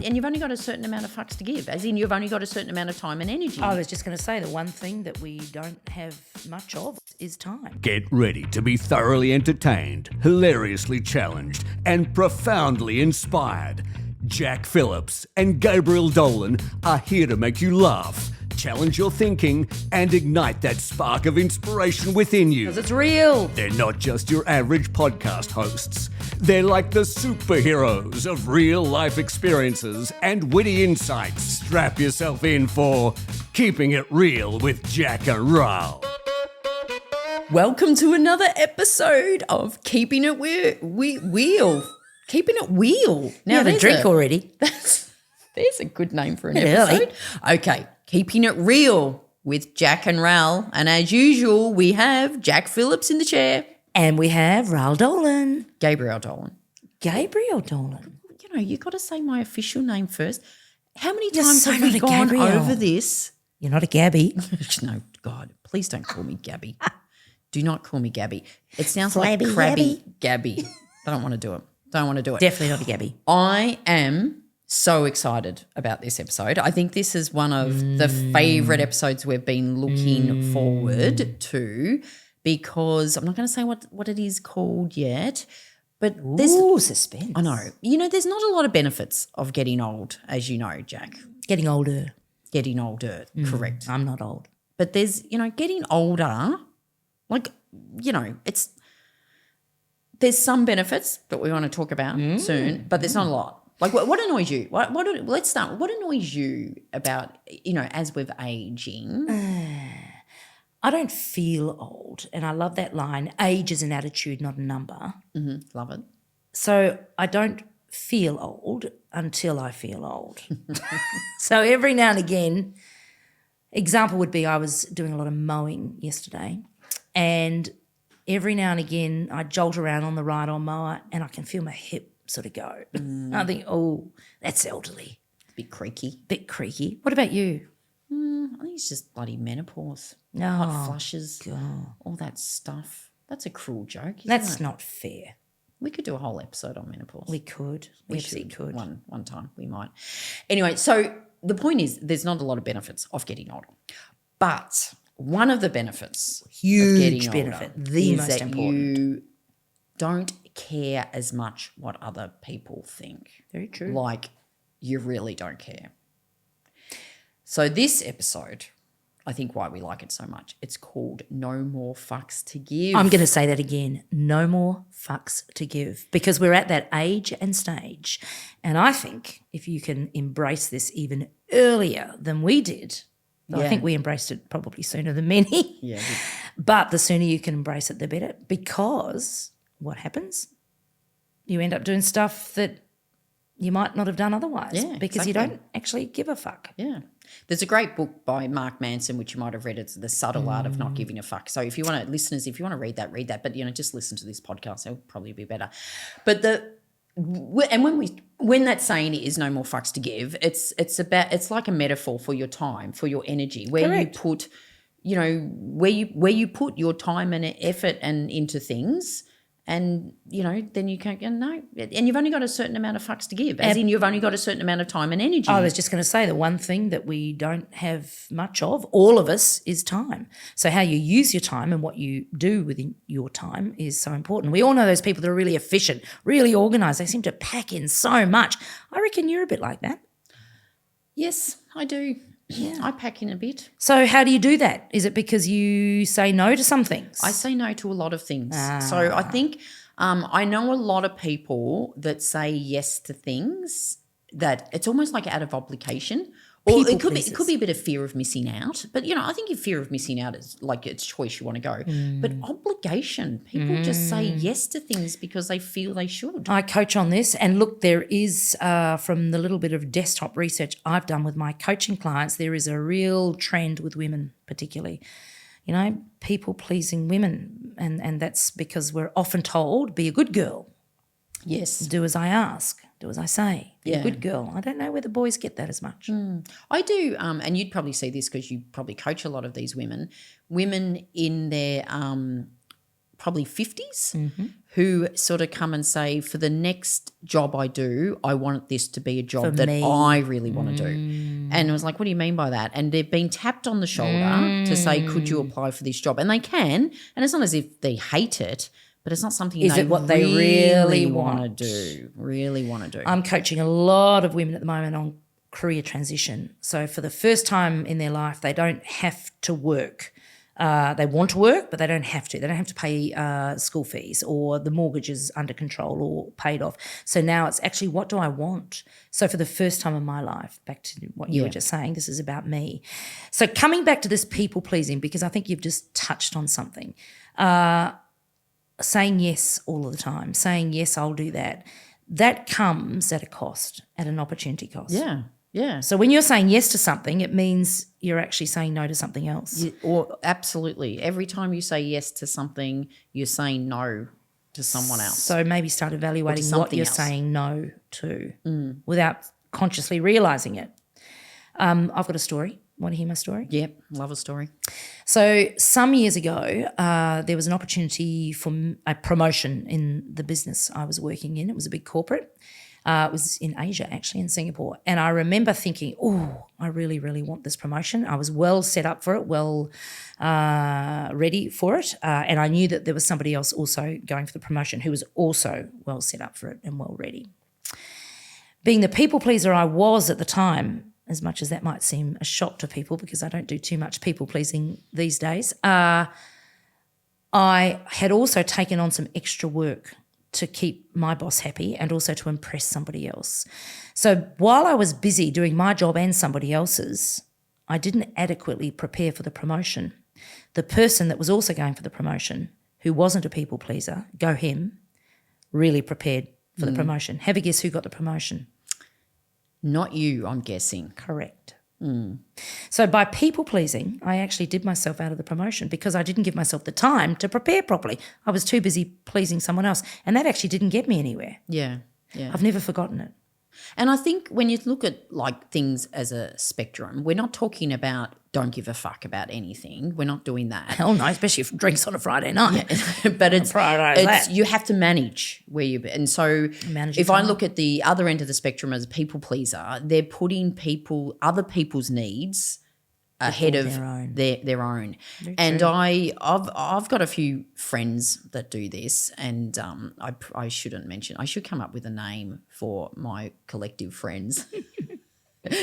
and you've only got a certain amount of fucks to give, as in you've only got a certain amount of time and energy. I was just going to say the one thing that we don't have much of is time. Get ready to be thoroughly entertained, hilariously challenged, and profoundly inspired. Jack Phillips and Gabriel Dolan are here to make you laugh, challenge your thinking, and ignite that spark of inspiration within you. Because it's real. They're not just your average podcast hosts. They're like the superheroes of real-life experiences and witty insights. Strap yourself in for Keeping It Real with Jac Ral. Welcome to another episode of Keeping It Wheel. Keeping It Wheel. Now, you have a drink already. There's a good name for an episode. Okay, Keeping It Real with Jac and Ral. And as usual, we have Jac Phillips in the chair. And we have Ral Dolan. Gabriel Dolan. Gabriel Dolan. You know, you got to say my official name first. How many You're times so have we not a gone Gabriel. over this? You're not a Gabby. No, God, please don't call me Gabby. Do not call me Gabby. It sounds Flabby like crabby Gabby. I don't want to do it. Don't want to do it. Definitely not a Gabby. I am so excited about this episode. I think this is one of the favourite episodes we've been looking forward to, because I'm not going to say what it is called yet, but there's suspense. I know. You know, there's not a lot of benefits of getting old, as you know, Jac. Getting older. Getting older, correct. I'm not old. But there's, you know, getting older, like, you know, there's some benefits that we want to talk about soon, but there's not a lot. Like, what annoys you? Let's start. What annoys you about, you know, as we're aging? I don't feel old, and I love that line, age is an attitude, not a number. Mm-hmm. Love it. So I don't feel old until I feel old. So every now and again, example would be I was doing a lot of mowing yesterday, and every now and again I jolt around on the ride-on mower and I can feel my hip sort of go. I think, oh, that's elderly. Bit creaky. Bit creaky. What about you? I think it's just bloody menopause. No. Hot flushes, God. all that stuff. That's a cruel joke, isn't That's it? not fair. We could do a whole episode on menopause. We could. We actually could. One time we might. Anyway, so the point is there's not a lot of benefits of getting older. But one of the benefits Huge of getting benefit, older the is most that important. you don't care as much what other people think. Very true. Like, you really don't care. So this episode, I think why we like it so much, it's called No More Fucks to Give. I'm going to say that again. No more fucks to give, because we're at that age and stage. And I think if you can embrace this even earlier than we did, I Yeah. think we embraced it probably sooner than many. Yeah. But the sooner you can embrace it, the better, because what happens? You end up doing stuff that you might not have done otherwise, Yeah, because you exactly. don't actually give a fuck. Yeah. There's a great book by Mark Manson, which you might have read. It's The Subtle Art of Not Giving a Fuck. So if you want to, listeners, if you want to read that. But, you know, just listen to this podcast. It'll probably be better. But when that saying is no more fucks to give, it's like a metaphor for your time, for your energy, where Correct. you put, you know, where you put your time and effort and into things. And, you know, then you can't go, no. And you've only got a certain amount of fucks to give, as in you've only got a certain amount of time and energy. I was just going to say the one thing that we don't have much of, all of us, is time. So how you use your time and what you do within your time is so important. We all know those people that are really efficient, really organised. They seem to pack in so much. I reckon you're a bit like that. Yes, I do. Yeah. I pack in a bit. So how do you do that? Is it because you say no to some things? I say no to a lot of things. So I think I know a lot of people that say yes to things that it's almost like out of obligation. Or People it could pleasers. be a bit of fear of missing out. But, you know, I think if fear of missing out is like it's choice you want to go. But obligation, people just say yes to things because they feel they should. I coach on this, and look, there is, from the little bit of desktop research I've done with my coaching clients, there is a real trend with women particularly, you know, people-pleasing women, and that's because we're often told, be a good girl, Yes. do as I ask, do as I say, be Yeah. a good girl. I don't know whether boys get that as much. I do, and you'd probably see this because you probably coach a lot of these women in their probably 50s who sort of come and say, for the next job I do, I want this to be a job For that me. I really want to do. And I was like, what do you mean by that? And they've been tapped on the shoulder to say, could you apply for this job? And they can. And it's not as if they hate it, but it's not something Is they it what they really want? to do, really want to do. I'm coaching a lot of women at the moment on career transition. So for the first time in their life, they don't have to work. They want to work, but they don't have to. They don't have to pay school fees, or the mortgage is under control or paid off. So now it's actually, what do I want? So for the first time in my life, back to what you were just saying, this is about me. So coming back to this people pleasing, because I think you've just touched on something. Saying yes all of the time, saying yes, I'll do that. That comes at a cost, at an opportunity cost. Yeah, yeah. So when you're saying yes to something, it means you're actually saying no to something else. Or absolutely. Every time you say yes to something, you're saying no to someone else. So maybe start evaluating what something you're else. saying no to without consciously realising it. I've got a story. Want to hear my story? Yep, love a story. So some years ago, there was an opportunity for a promotion in the business I was working in. It was a big corporate. It was in Asia, actually, in Singapore. And I remember thinking, oh, I really, really want this promotion. I was well set up for it, well ready for it. And I knew that there was somebody else also going for the promotion who was also well set up for it and well ready. Being the people pleaser I was at the time, as much as that might seem a shock to people because I don't do too much people pleasing these days, I had also taken on some extra work to keep my boss happy and also to impress somebody else. So while I was busy doing my job and somebody else's, I didn't adequately prepare for the promotion. The person that was also going for the promotion, who wasn't a people pleaser, go him, really prepared for the promotion. Have a guess who got the promotion? Not you, I'm guessing. Correct. So by people pleasing, I actually did myself out of the promotion because I didn't give myself the time to prepare properly. I was too busy pleasing someone else, and that actually didn't get me anywhere. Yeah, yeah. I've never forgotten it. And I think when you look at like things as a spectrum, we're not talking about don't give a fuck about anything. We're not doing that. Hell no, especially if drinks on a Friday night. But it's that. you have to manage where you, and so Manage your if I time. look at the other end of the spectrum as a people pleaser, they're putting other people's needs ahead of their own. And I've got a few friends that do this, and I shouldn't mention. I should come up with a name for my collective friends,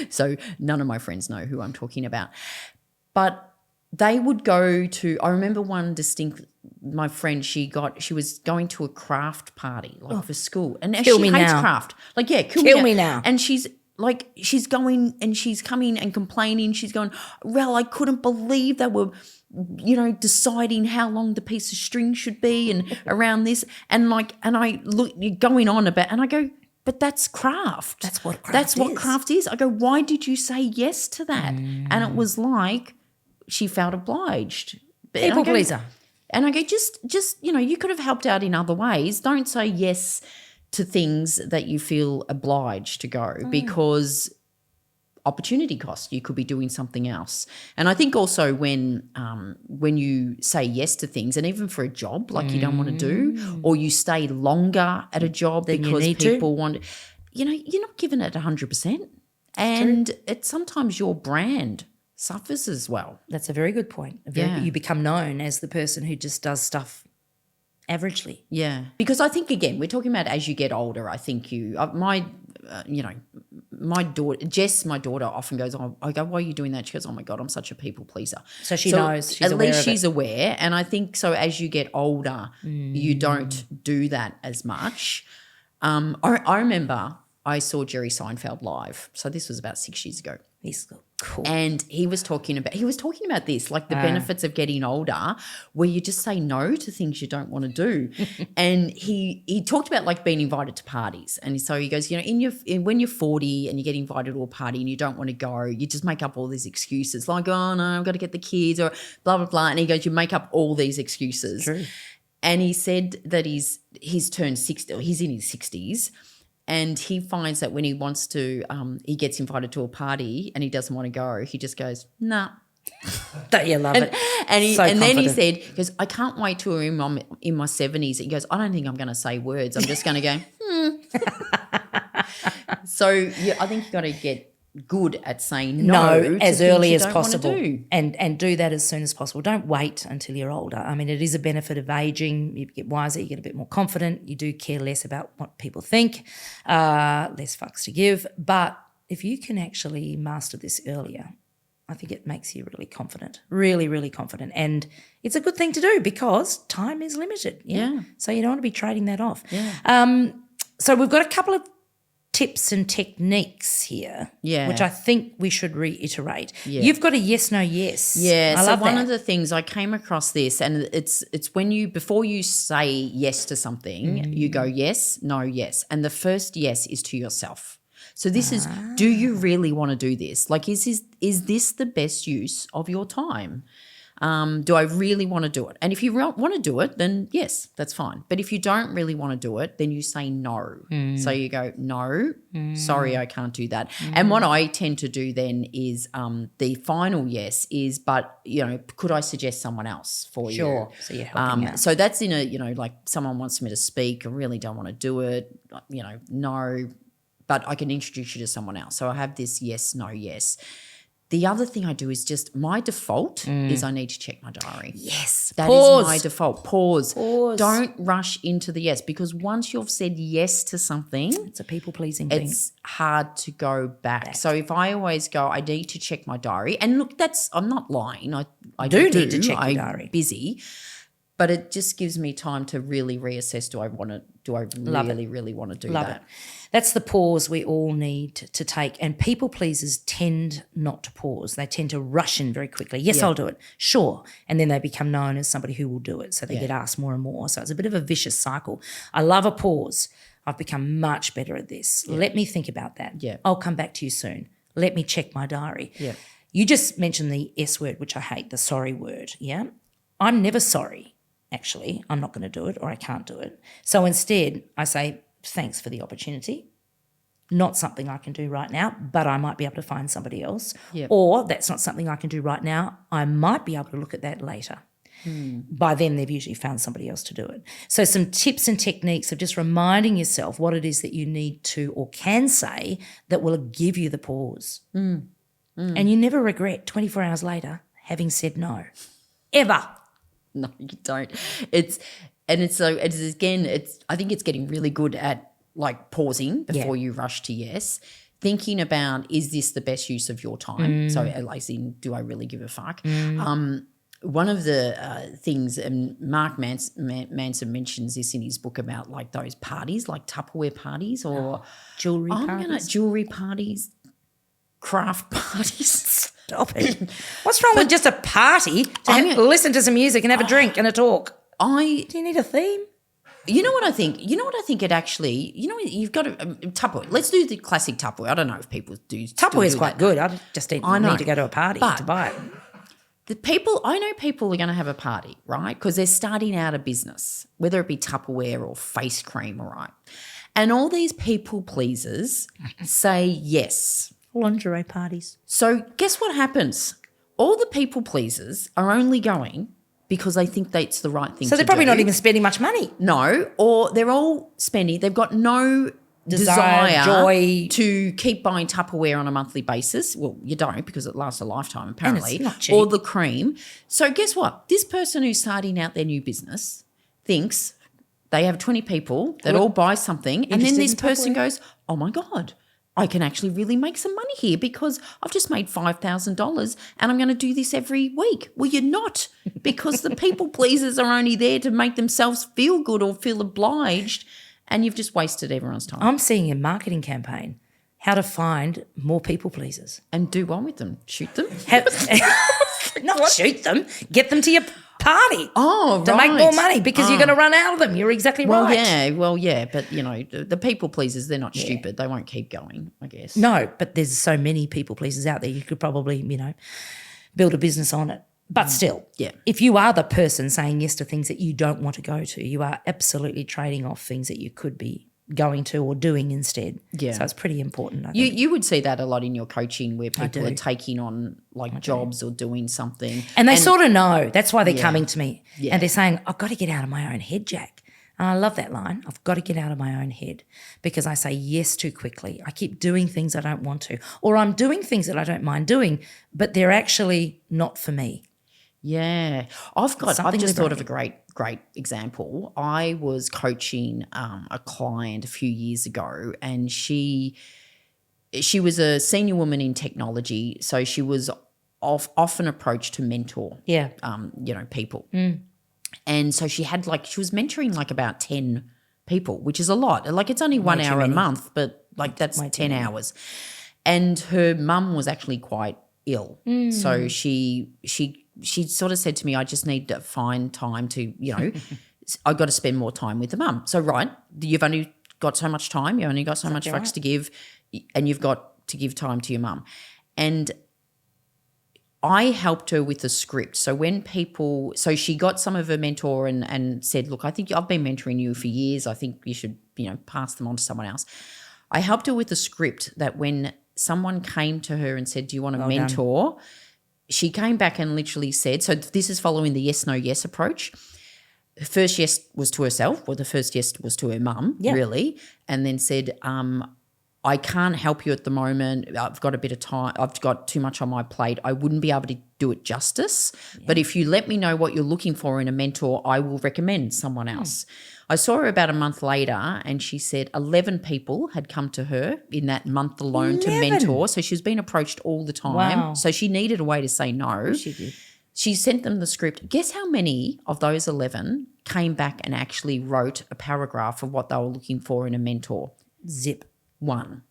so none of my friends know who I'm talking about. But they would go to. I remember one distinct. My friend, she was going to a craft party for school, and Kill she me hates now. craft. Like, yeah, Kill me now. And she's going and she's coming and complaining. She's going, Ral, I couldn't believe they were, deciding how long the piece of string should be and around this. And I look, you're going on about, and I go, but that's craft. That's what craft That's what is. craft is. I go, why did you say yes to that? And it was like she felt obliged. And I People go- pleaser. And I go, just you could have helped out in other ways. Don't say yes to things that you feel obliged to go because opportunity cost. You could be doing something else. And I think also when you say yes to things, and even for a job like you don't want to do, or you stay longer at a job because people want, you're not giving it 100%. And it's sometimes your brand suffers as well. That's a very good point. You become known as the person who just does stuff averagely. Yeah, because I think, again, we're talking about as you get older. I think my daughter, Jess, my daughter, often goes, I go, why are you doing that? She goes, oh my God, I'm such a people pleaser. So she knows, she's at aware least of she's it. aware. And I think so as you get older, you don't do that as much. I remember I saw Jerry Seinfeld live. So this was about 6 years ago. He's cool. And he was talking about this, like the benefits of getting older, where you just say no to things you don't want to do. And he talked about like being invited to parties. And so he goes, when you're 40 and you get invited to a party and you don't want to go, you just make up all these excuses like, oh no, I've got to get the kids or blah, blah, blah. And he goes, you make up all these excuses. True. And he said that he's turned 60, or he's in his 60s. And he finds that when he wants to, he gets invited to a party and he doesn't want to go, he just goes, nah, Don't you love it? And So then he confident. said, he goes, I can't wait till I'm in my 70s. He goes, I don't think I'm going to say words. I'm just going to go, So I think you got to get good at saying no to as things early you as don't wanna possible, do. and do that as soon as possible. Don't wait until you're older. I mean, it is a benefit of aging. You get wiser, you get a bit more confident. You do care less about what people think, less fucks to give. But if you can actually master this earlier, I think it makes you really confident, really, really confident. And it's a good thing to do because time is limited. Yeah. So you don't want to be trading that off. Yeah. So we've got a couple of tips and techniques here, which I think we should reiterate. Yeah. You've got a yes, no, yes. Yeah, I so love one that. of the things I came across this, and it's when you, before you say yes to something, you go yes, no, yes. And the first yes is to yourself. So this is, do you really want to do this? Like, is this the best use of your time? Do I really want to do it? And if you want to do it, then yes, that's fine. But if you don't really want to do it, then you say no. So you go, no, sorry, I can't do that. And what I tend to do then is the final yes is, but, could I suggest someone else for you? Sure. So you're helping out. So that's in a, like someone wants me to speak, I really don't want to do it, no, but I can introduce you to someone else. So I have this yes, no, yes. The other thing I do is just my default is I need to check my diary. Yes. That Pause. is my default. Pause. Don't rush into the yes, because once you've said yes to something, It's a people-pleasing thing. it's hard to go back. So if I always go, I need to check my diary. And look, I'm not lying. I do need to check your I'm diary. busy. But it just gives me time to really reassess, do I really want to do Love that? it. That's the pause we all need to take. And people pleasers tend not to pause. They tend to rush in very quickly. Yes, I'll do it. Sure. And then they become known as somebody who will do it. So they get asked more and more. So it's a bit of a vicious cycle. I love a pause. I've become much better at this. Let me think about that. Yeah. I'll come back to you soon. Let me check my diary. Yeah. You just mentioned the S word, which I hate, the sorry word. Yeah. I'm never sorry. Actually, I'm not going to do it or I can't do it. So instead, I say, thanks for the opportunity. Not something I can do right now, but I might be able to find somebody else. Yep. Or that's not something I can do right now. I might be able to look at that later. By then, they've usually found somebody else to do it. So some tips and techniques of just reminding yourself what it is that you need to or can say that will give you the pause. And you never regret 24 hours later having said no. Ever. No, you don't. I think it's getting really good at like pausing before you rush to yes, thinking about, is this the best use of your time? So as in, do I really give a fuck? One of the things, and Mark Manson mentions this in his book about like those parties, like Tupperware parties or Jewelry parties, craft parties. Stop it. What's wrong with just a party to listen to some music and have a drink and a talk? Do you need a theme? You know what I think? It actually, you've got Tupperware. Let's do the classic Tupperware. I don't know if people do. Tupperware is quite good. I just need know. to go to a party to buy it. I know people are going to have a party, right? Because they're starting out a business, whether it be Tupperware or face cream, all right? And all these people pleasers say yes. Lingerie parties. So guess what happens? All the people pleasers are only going because they think that's the right thing to do. So they're probably not even spending much money. No, or they're all spending. They've got no desire joy to keep buying Tupperware on a monthly basis. Well, you don't, because it lasts a lifetime apparently. And it's not cheap. Or the cream. So guess what? This person who's starting out their new business thinks they have 20 people that all buy something, and then this person goes, oh my God, I can actually really make some money here because I've just made $5,000 and I'm going to do this every week. Well, you're not, because the people pleasers are only there to make themselves feel good or feel obliged, and you've just wasted everyone's time. I'm seeing a marketing campaign, how to find more people pleasers. And do one with them. Shoot them. Not shoot them, get them to your party. Oh, to make more money, because you're going to run out of them. You're exactly right. Well, yeah, but the people pleasers, they're not stupid. They won't keep going, I guess. No, but there's so many people pleasers out there. You could probably, build a business on it. But still, if you are the person saying yes to things that you don't want to go to, you are absolutely trading off things that you could be going to or doing instead. Yeah. So it's pretty important, I think. You would see that a lot in your coaching where people do. are taking on like jobs or doing something. And they sort of know. That's why they're Yeah. coming to me. Yeah. And they're saying, I've got to get out of my own head, Jac. And I love that line. I've got to get out of my own head because I say yes too quickly. I keep doing things I don't want to. Or I'm doing things that I don't mind doing, but they're actually not for me. Yeah. I've Something just thought of a great example. I was coaching a client a few years ago, and she was a senior woman in technology, so she was often approached to mentor Yeah. people. And so she was mentoring like about 10 people, which is a lot. Like it's only 1 hour a month, but like that's 10 hours. And her mum was actually quite ill. So she sort of said to me, I just need to find time to, I got to spend more time with the mum. So, right, you've only got so much time. You only got so much fucks to give, and you've got to give time to your mum. And I helped her with the script. So so she got some of her mentor and said, look, I think I've been mentoring you for years. I think you should, pass them on to someone else. I helped her with the script that when someone came to her and said, do you want a mentor? She came back and literally said, so this is following the yes, no, yes approach. Her first yes was to herself, or the first yes was to her mum, really, and then said, I can't help you at the moment. I've got a bit of time. I've got too much on my plate. I wouldn't be able to do it justice. Yeah. But if you let me know what you're looking for in a mentor, I will recommend someone else. I saw her about a month later, and she said 11 people had come to her in that month alone to mentor. So she's been approached all the time. Wow. So she needed a way to say no. She did. She sent them the script. Guess how many of those 11 came back and actually wrote a paragraph of what they were looking for in a mentor? Zip. One.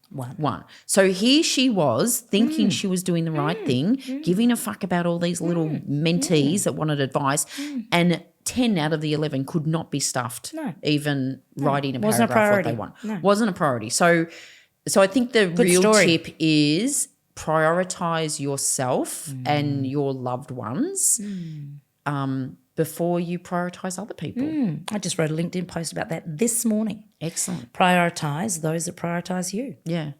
So here she was thinking she was doing the right thing, giving a fuck about all these little mentees that wanted advice, and 10 out of the 11 could not be stuffed, even writing a Wasn't paragraph a what they priority. want. Wasn't a priority. So I think the real tip is prioritize yourself and your loved ones before you prioritize other people. I just wrote a LinkedIn post about that this morning. Excellent. Prioritize those that prioritize you. Yeah.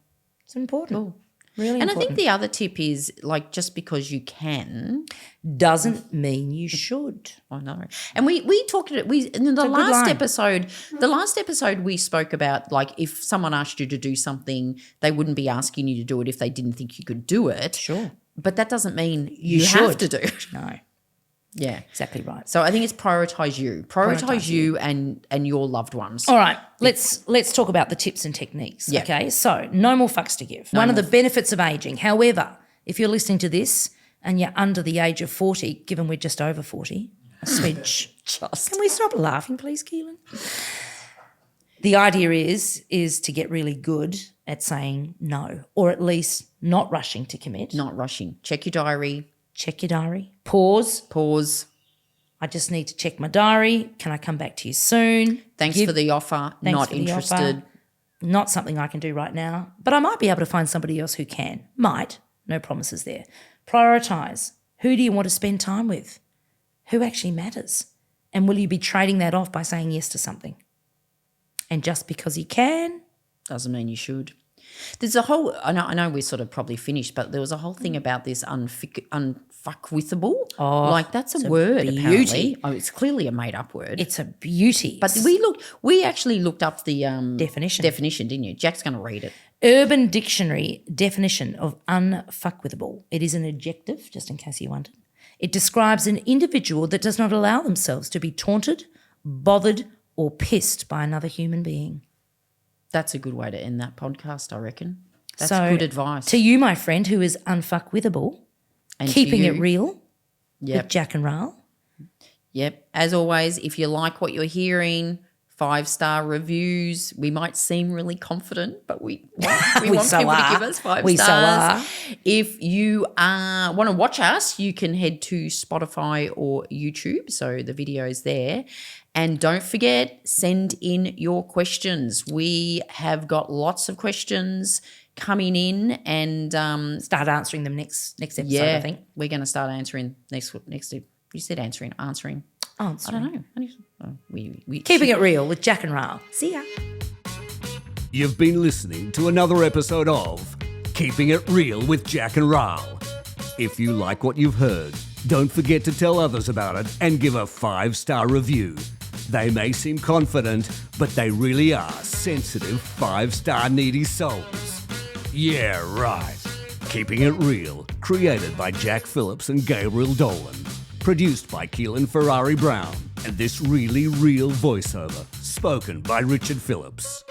It's important. Cool. Really And important. I think the other tip is, like, just because you can doesn't mean you should. I know. And we talked in the last episode we spoke about, like, if someone asked you to do something, they wouldn't be asking you to do it if they didn't think you could do it. Sure. But that doesn't mean you have to do it. No. Yeah. Exactly right. So I think it's prioritize you. Prioritize you and your loved ones. All right, let's talk about the tips and techniques. Yeah. Okay, so no more fucks to give. One of the benefits of aging. However, if you're listening to this and you're under the age of 40, given we're just over 40, a smidge. Can we stop laughing, please, Keehlan? The idea is to get really good at saying no, or at least not rushing to commit. Not rushing. Check your diary. Check your diary. Pause. I just need to check my diary. Can I come back to you soon? Thanks for the offer. Not interested. Not something I can do right now, but I might be able to find somebody else who can. Might. No promises there. Prioritise. Who do you want to spend time with? Who actually matters? And will you be trading that off by saying yes to something? And just because you can doesn't mean you should. There's a whole, I know we're sort of probably finished, but there was a whole thing about this unfuckwithable. Oh, like that's a word, beauty. apparently. Oh, it's clearly a made-up word. It's a beauty. But we actually looked up the definition, didn't you? Jack's going to read it. Urban Dictionary definition of unfuckwithable. It is an adjective, just in case you wondered. It describes an individual that does not allow themselves to be taunted, bothered, or pissed by another human being. That's a good way to end that podcast, I reckon. That's good advice. To you, my friend, who is unfuckwithable, and keeping it real with Jac Ral. Yep. As always, if you like what you're hearing, 5-star reviews. We might seem really confident, but we want people to give us 5 we stars. So are. If you want to watch us, you can head to Spotify or YouTube. So the video's there. And don't forget, send in your questions. We have got lots of questions coming in and start answering them next episode, I think. We're going to start answering next. You said answering. I don't know. Keeping it real with Jac Ral. See ya. You've been listening to another episode of Keeping It Real with Jac and Ral. If you like what you've heard, don't forget to tell others about it and give a 5-star review. They may seem confident, but they really are sensitive 5-star needy souls. Yeah, right. Keeping It Real, created by Jac Phillips and Gabriel Dolan. Produced by Keehlan Ferrari-Brown. And this really real voiceover, spoken by Richard Phillips.